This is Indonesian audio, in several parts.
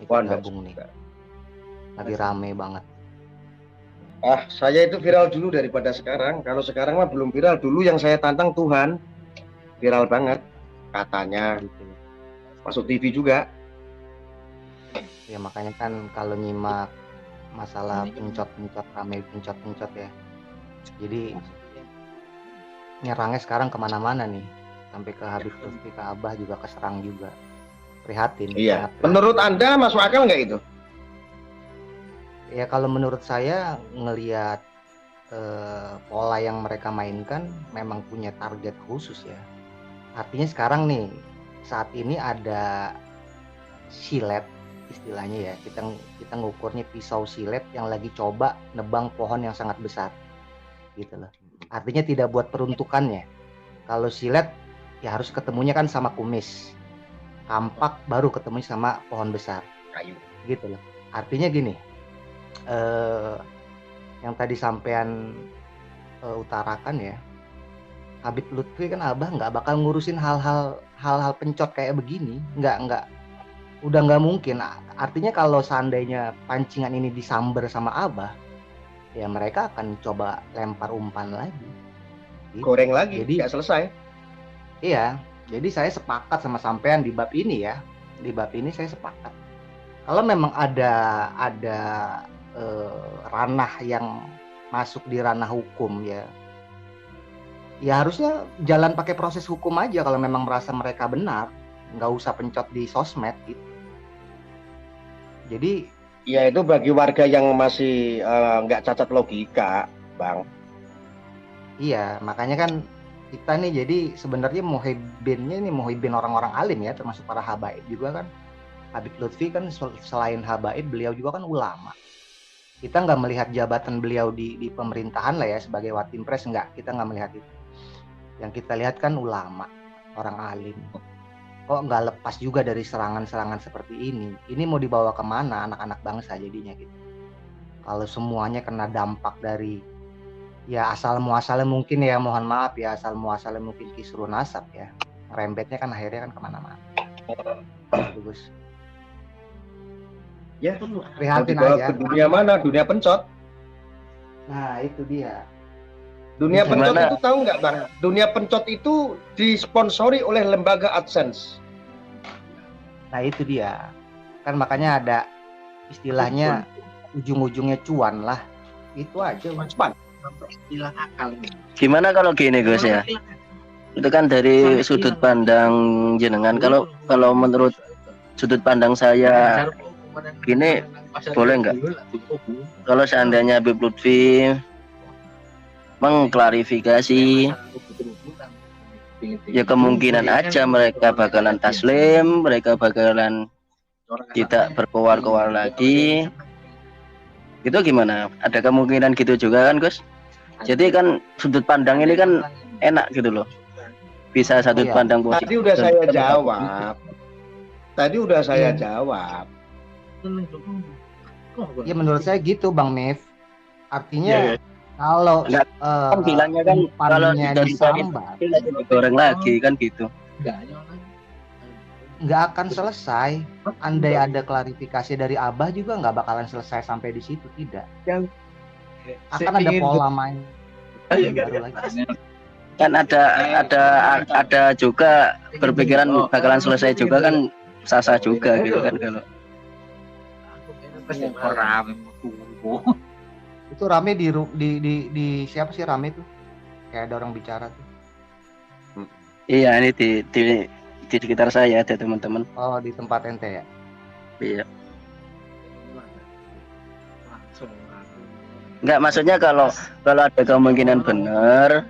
ikut Wah, enggak gabung nih. juga. Lagi rame banget. Saya itu viral dulu daripada sekarang. Kalau sekarang mah belum viral. Dulu yang saya tantang Tuhan, viral banget katanya. Gitu. Masuk TV juga. Ya makanya kan kalau nyimak masalah pencot-pencot rame pencot-pencot ya. Jadi nyerangnya sekarang kemana-mana nih. Sampai ke Habib Lutfi, ke Abah juga keserang juga. Prihatin, Iya. sangat prihatin. Menurut Anda masuk akal nggak itu? Ya kalau menurut saya ngelihat pola yang mereka mainkan memang punya target khusus ya. Artinya sekarang nih, saat ini ada silet istilahnya ya. Kita ngukurnya pisau silet yang lagi coba nebang pohon yang sangat besar. Gitu loh. Artinya tidak buat peruntukannya. Kalau silet ya harus ketemunya kan sama kumis. Kampak baru ketemu sama pohon besar. Kayu. Gitu loh. Artinya gini, yang tadi sampean utarakan ya, Habib Lutfi kan Abah nggak bakal ngurusin hal-hal pencot kayak begini, udah nggak mungkin. Artinya kalau seandainya pancingan ini disamber sama Abah, ya mereka akan coba lempar umpan lagi. Gitu. Goreng lagi, jadi nggak selesai. Iya, jadi saya sepakat sama sampean di bab ini ya. Di bab ini saya sepakat. Kalau memang ada ranah yang masuk di ranah hukum ya harusnya jalan pakai proses hukum aja kalau memang merasa mereka benar, nggak usah pencot di sosmed gitu. Jadi ya itu bagi warga yang masih nggak cacat logika, Bang. Iya, makanya kan kita nih jadi sebenarnya muhibin orang-orang alim ya, termasuk para habaib juga kan. Habib Lutfi kan selain habaib beliau juga kan ulama. Kita nggak melihat jabatan beliau di pemerintahan lah ya sebagai Watimpres, kita nggak melihat itu. Yang kita lihat kan ulama, orang alim. Kok nggak lepas juga dari serangan-serangan seperti ini? Ini mau dibawa kemana anak-anak bangsa jadinya gitu? Kalau semuanya kena dampak dari ya asal muasalnya mungkin ya, mohon maaf ya, asal muasalnya mungkin kisru nasab ya. Rembetnya kan akhirnya kan kemana-mana. Bagus. Ya, prihatin aja. Ke dunia mana? Dunia pencot. Nah, itu dia. Dunia pencot itu tahu nggak, Bang? Dunia pencot itu disponsori oleh lembaga AdSense. Nah, itu dia. Kan makanya ada istilahnya ujung-ujungnya cuan lah. Itu aja, cuan. Istilah akal. Gimana kalau gini, Gus ya? Itu kan dari sudut pandang jenengan. Kalau menurut sudut pandang saya gini, boleh nggak kalau seandainya Habib Lutfi mengklarifikasi, ya kemungkinan aja mereka bakalan taslim, mereka bakalan tidak berkoar-koar lagi. Itu gimana? Ada kemungkinan gitu juga kan, Gus? Jadi kan sudut pandang ini kan enak gitu loh, bisa sudut pandang positif. Tadi udah saya jawab. Ya menurut saya gitu, Bang Mif. Artinya kalau bilangnya kan kalau disambar digoreng lagi kan gitu. Nggak akan selesai. Andai ada klarifikasi dari Abah juga nggak bakalan selesai sampai di situ, tidak. Akan ada pola main baru lagi. Kan ada juga berpikiran bakalan selesai juga kan, sasa juga gitu kan. Kalau itu rame di siapa sih rame tuh? Kayak ada orang bicara tuh. Iya, ini di sekitar saya ada teman-teman. Oh, di tempat ente ya? Iya. Enggak, maksudnya kalau ada kemungkinan benar,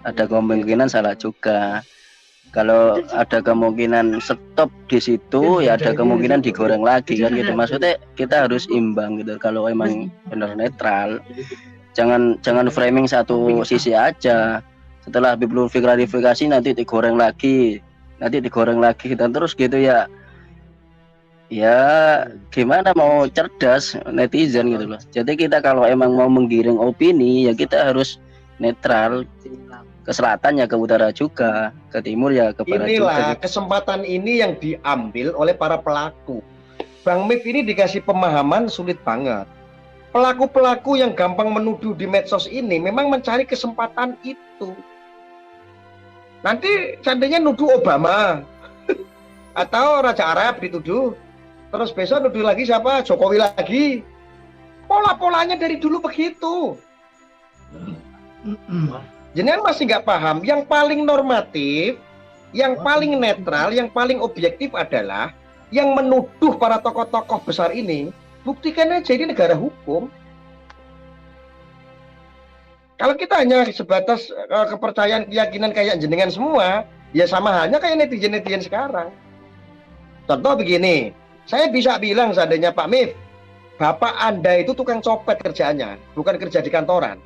ada kemungkinan salah juga. Kalau ada kemungkinan stop di situ, ya ada kemungkinan digoreng lagi kan gitu. Maksudnya kita harus imbang gitu. Kalau emang benar netral, jangan framing satu sisi aja. Setelah Habib Lutfi klarifikasi nanti digoreng lagi dan terus gitu ya. Ya gimana mau cerdas netizen gitu loh. Jadi kita kalau emang mau menggiring opini ya kita harus netral. Ke selatan ya ke utara juga, ke timur ya ke barat juga. Inilah kesempatan ini yang diambil oleh para pelaku. Bang Mif ini dikasih pemahaman sulit banget. Pelaku-pelaku yang gampang menuduh di medsos ini memang mencari kesempatan itu. Nanti seandainya nuduh Obama atau Raja Arab dituduh, terus besok nuduh lagi siapa? Jokowi lagi. Pola-polanya dari dulu begitu. Jenengan masih nggak paham. Yang paling normatif, yang paling netral, yang paling objektif adalah yang menuduh para tokoh-tokoh besar ini. Buktikan aja ini negara hukum. Kalau kita hanya sebatas kepercayaan, keyakinan kayak jenengan semua, ya sama halnya kayak netizen-netizen sekarang. Contoh begini, saya bisa bilang seandainya Pak Mif, Bapak Anda itu tukang copet kerjaannya, bukan kerja di kantoran.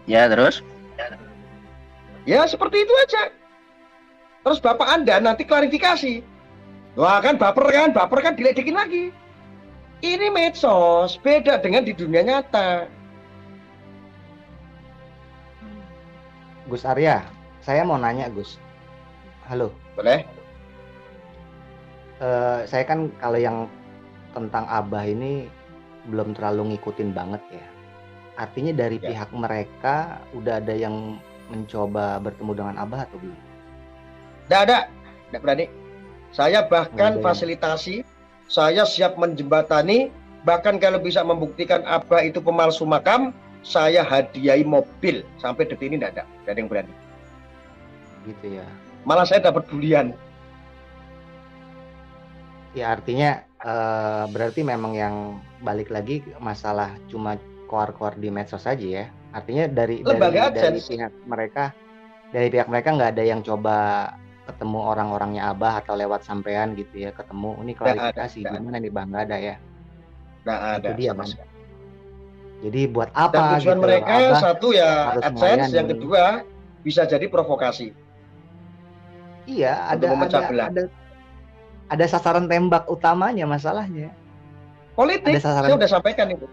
Ya, terus? Ya seperti itu aja. Terus Bapak Anda nanti klarifikasi. Wah kan baper kan diledekin lagi. Ini medsos, beda dengan di dunia nyata. Gus Arya, saya mau nanya Gus. Halo. Boleh? Saya kan kalau yang tentang Abah ini belum terlalu ngikutin banget ya. Artinya dari Ya. pihak mereka udah ada yang mencoba bertemu dengan Abah atau belum? Tidak berani. Saya bahkan Nggak ada yang- fasilitasi, saya siap menjembatani, bahkan kalau bisa membuktikan Abah itu pemalsu makam, saya hadiahi mobil. Sampai detik ini tidak ada yang berani. Gitu ya. Malah saya dapat bulian. Ya artinya berarti memang yang balik lagi masalah cuma koar-koar di medsos saja ya. Artinya dari Lembaga dari AdSense. pihak mereka nggak ada yang coba ketemu orang-orangnya Abah atau lewat sampean gitu ya, ketemu ini klarifikasi Nggak ada. gimana nih Bang, nggak ada ya. Nggak ada Itu dia, sama Bang. sekali. Jadi buat Dan apa tujuan gitu mereka Abah satu ya harus AdSense, yang melayani. kedua bisa jadi provokasi. Iya, Untuk memecah belah. ada sasaran tembak utamanya masalahnya. Politik, Ada sasaran- saya udah sampaikan itu.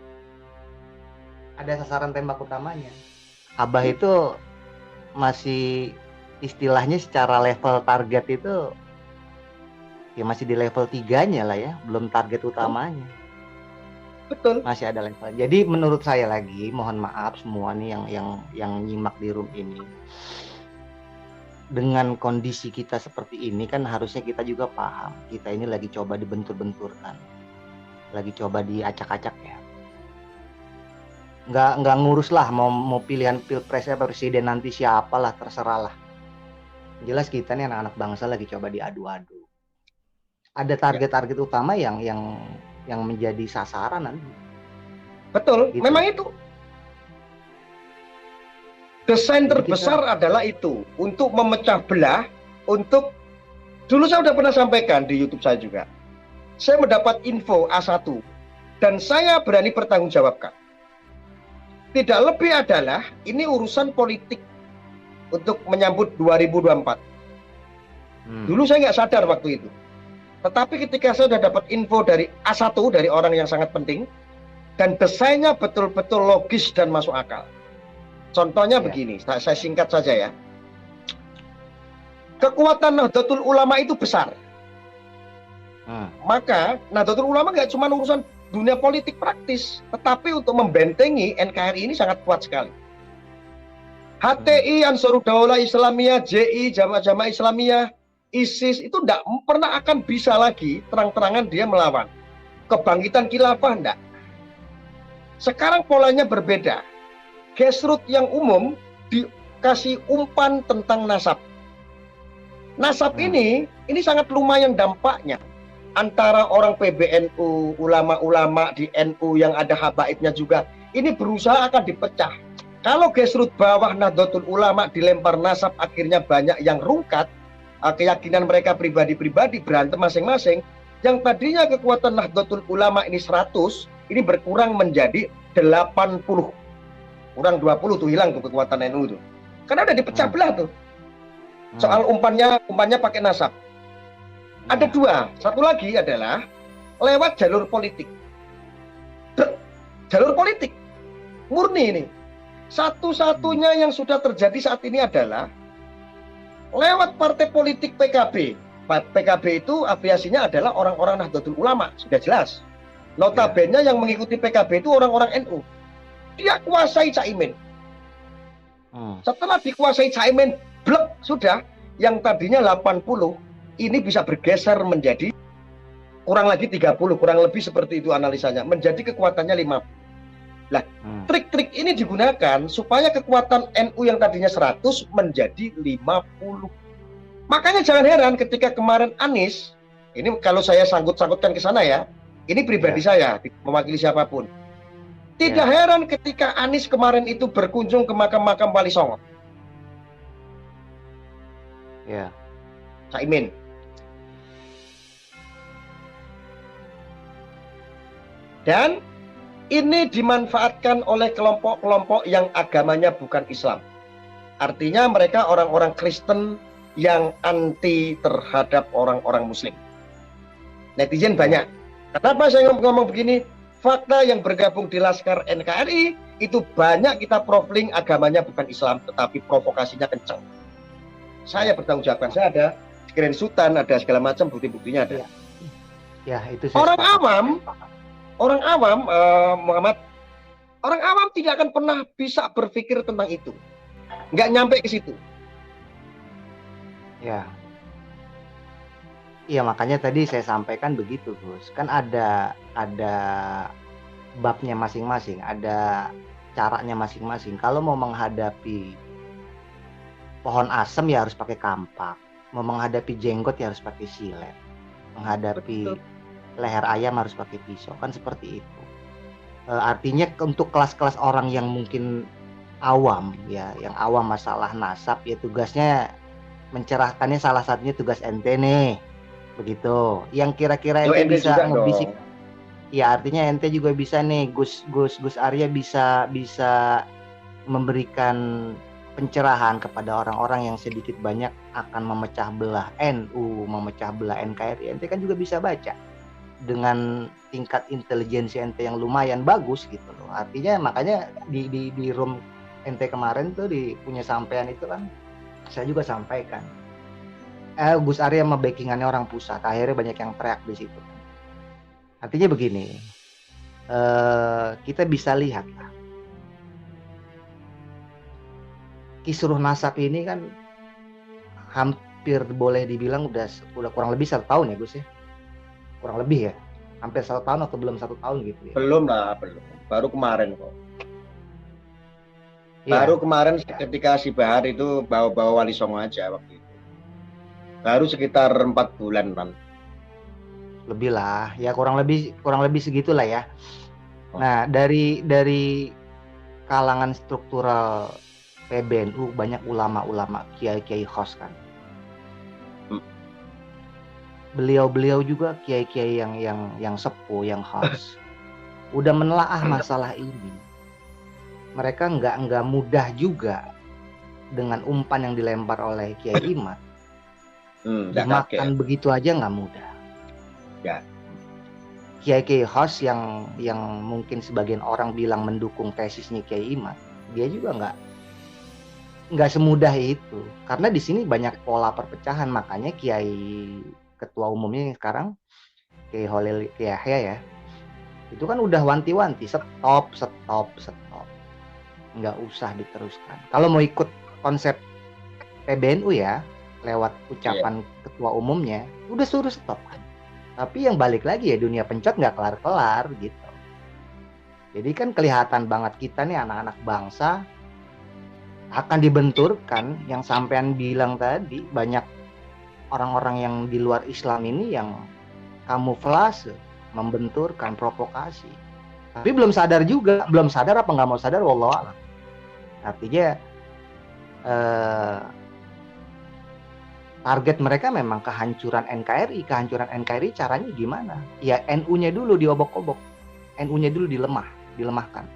Ada sasaran tembak utamanya. Abah itu masih istilahnya secara level target itu ya masih di level 3-nya lah ya, belum target utamanya. Betul. Masih ada level. Jadi menurut saya lagi, mohon maaf semua nih yang nyimak di room ini. Dengan kondisi kita seperti ini kan harusnya kita juga paham. Kita ini lagi coba dibentur-benturkan. Lagi coba diacak-acak ya. Nggak ngurus lah mau pilihan pilpresnya presiden nanti siapalah, terserah lah. Jelas kita nih anak-anak bangsa lagi coba diadu-adu. Ada target-target utama yang menjadi sasaran nanti. Betul, Gitu. memang itu. Desain Jadi terbesar adalah itu, untuk memecah belah, untuk dulu saya udah pernah sampaikan di YouTube saya juga. Saya mendapat info A1 dan saya berani pertanggungjawabkan. Tidak lebih adalah ini urusan politik untuk menyambut 2024. Dulu saya nggak sadar waktu itu. Tetapi ketika saya sudah dapat info dari A1 dari orang yang sangat penting dan desainnya betul-betul logis dan masuk akal. Contohnya Ya. begini, saya singkat saja ya. Kekuatan Nahdlatul Ulama itu besar. Maka Nahdlatul Ulama nggak cuma urusan dunia politik praktis, tetapi untuk membentengi NKRI ini sangat kuat sekali. HTI, Ansarud Daulah Islamiyah, JI, Jamaah Islamiyah, ISIS itu tidak pernah akan bisa lagi terang-terangan dia melawan. Kebangkitan khilafah enggak. Sekarang polanya berbeda. Grassroots yang umum dikasih umpan tentang nasab. Nasab ini sangat lumayan dampaknya. Antara orang PBNU, ulama-ulama di NU yang ada habaibnya juga, ini berusaha akan dipecah. Kalau grassroots bawah Nahdlatul Ulama dilempar nasab, akhirnya banyak yang rungkat, keyakinan mereka pribadi-pribadi berantem masing-masing. Yang tadinya kekuatan Nahdlatul Ulama ini 100, ini berkurang menjadi 80. Kurang 20 tuh hilang tuh kekuatan NU tuh. Karena udah dipecah belah tuh. Soal umpannya pakai nasab. Ada dua. Satu lagi adalah lewat jalur politik. Jalur politik murni ini. Satu-satunya yang sudah terjadi saat ini adalah lewat partai politik PKB PKB itu afiliasinya adalah orang-orang Nahdlatul Ulama, sudah jelas. Notabene yang mengikuti PKB itu orang-orang NU. Dia kuasai Caimin. Setelah dikuasai Caimin, blek, sudah. Yang tadinya 80, ini bisa bergeser menjadi kurang lagi 30, kurang lebih seperti itu analisanya. Menjadi kekuatannya 50. Nah, trik-trik ini digunakan supaya kekuatan NU yang tadinya 100 menjadi 50. Makanya jangan heran ketika kemarin Anies, ini kalau saya sangkut-sangkutkan ke sana ya, ini pribadi saya, mewakili siapapun. Tidak heran ketika Anies kemarin itu berkunjung ke makam-makam Wali Songo. Caimin. Dan ini dimanfaatkan oleh kelompok-kelompok yang agamanya bukan Islam. Artinya mereka orang-orang Kristen yang anti terhadap orang-orang Muslim. Netizen banyak. Kenapa saya ngomong begini? Fakta yang bergabung di Laskar NKRI itu banyak kita profiling agamanya bukan Islam, tetapi provokasinya kencang. Saya bertanggung jawabkan. Saya ada screenshotan, ada segala macam, bukti-buktinya ada. Ya, itu orang awam, Muhammad, orang awam tidak akan pernah bisa berpikir tentang itu. Nggak nyampe ke situ. Iya, makanya tadi saya sampaikan begitu, Gus. Kan ada babnya masing-masing, ada caranya masing-masing. Kalau mau menghadapi pohon asem ya harus pakai kampak. Mau menghadapi jenggot ya harus pakai silet. Menghadapi leher ayam harus pakai pisau. Kan seperti itu. Artinya untuk kelas-kelas orang yang mungkin awam ya, yang awam masalah nasab ya, tugasnya mencerahkannya salah satunya tugas ente nih, begitu. Yang kira-kira ente bisa ngebisik, ya artinya ente juga bisa nih, Gus Arya bisa memberikan pencerahan kepada orang-orang yang sedikit banyak akan memecah belah NU, memecah belah NKRI. Ente kan juga bisa baca dengan tingkat intelijensi ente yang lumayan bagus gitu loh. Artinya makanya di room ente kemarin tuh di punya sampean itu kan saya juga sampaikan. Gus Arya sama backingannya orang pusat, akhirnya banyak yang teriak di situ. Artinya begini, kita bisa lihat lah, kisruh nasab ini kan hampir boleh dibilang udah kurang lebih 1 tahun ya Gus ya, kurang lebih ya, hampir 1 tahun atau belum 1 tahun gitu ya? Belum, baru kemarin kok. Baru kemarin ketika si Bahar itu bawa Wali Songo aja waktu itu. Baru sekitar 4 bulan kan. Lebih lah, ya kurang lebih segitulah ya. Nah, dari kalangan struktural PBNU banyak ulama-ulama, kiai-kiai khos kan. Beliau-beliau juga kiai-kiai yang sepuh, yang khos. Udah menelaah masalah ini. Mereka nggak mudah juga dengan umpan yang dilempar oleh Kiai Imad. Dimakan begitu aja nggak mudah. Ya. Kiai khos yang mungkin sebagian orang bilang mendukung tesisnya Kiai Imad, dia juga nggak semudah itu. Karena di sini banyak pola perpecahan, makanya Kiai ketua umumnya yang sekarang Kiai Holil Yahya ya, itu kan udah wanti-wanti stop. Nggak usah diteruskan. Kalau mau ikut konsep PBNU ya, lewat ucapan ketua umumnya, udah suruh stop kan. Tapi yang balik lagi ya dunia pencot nggak kelar-kelar gitu. Jadi kan kelihatan banget kita nih anak-anak bangsa akan dibenturkan, yang sampean bilang tadi, banyak orang-orang yang di luar Islam ini yang kamuflase, membenturkan, provokasi. Tapi belum sadar apa nggak mau sadar, wallahu a'lam. Artinya target mereka memang kehancuran NKRI. Kehancuran NKRI caranya gimana? Ya NU-nya dulu diobok-obok, NU-nya dulu dilemahkan.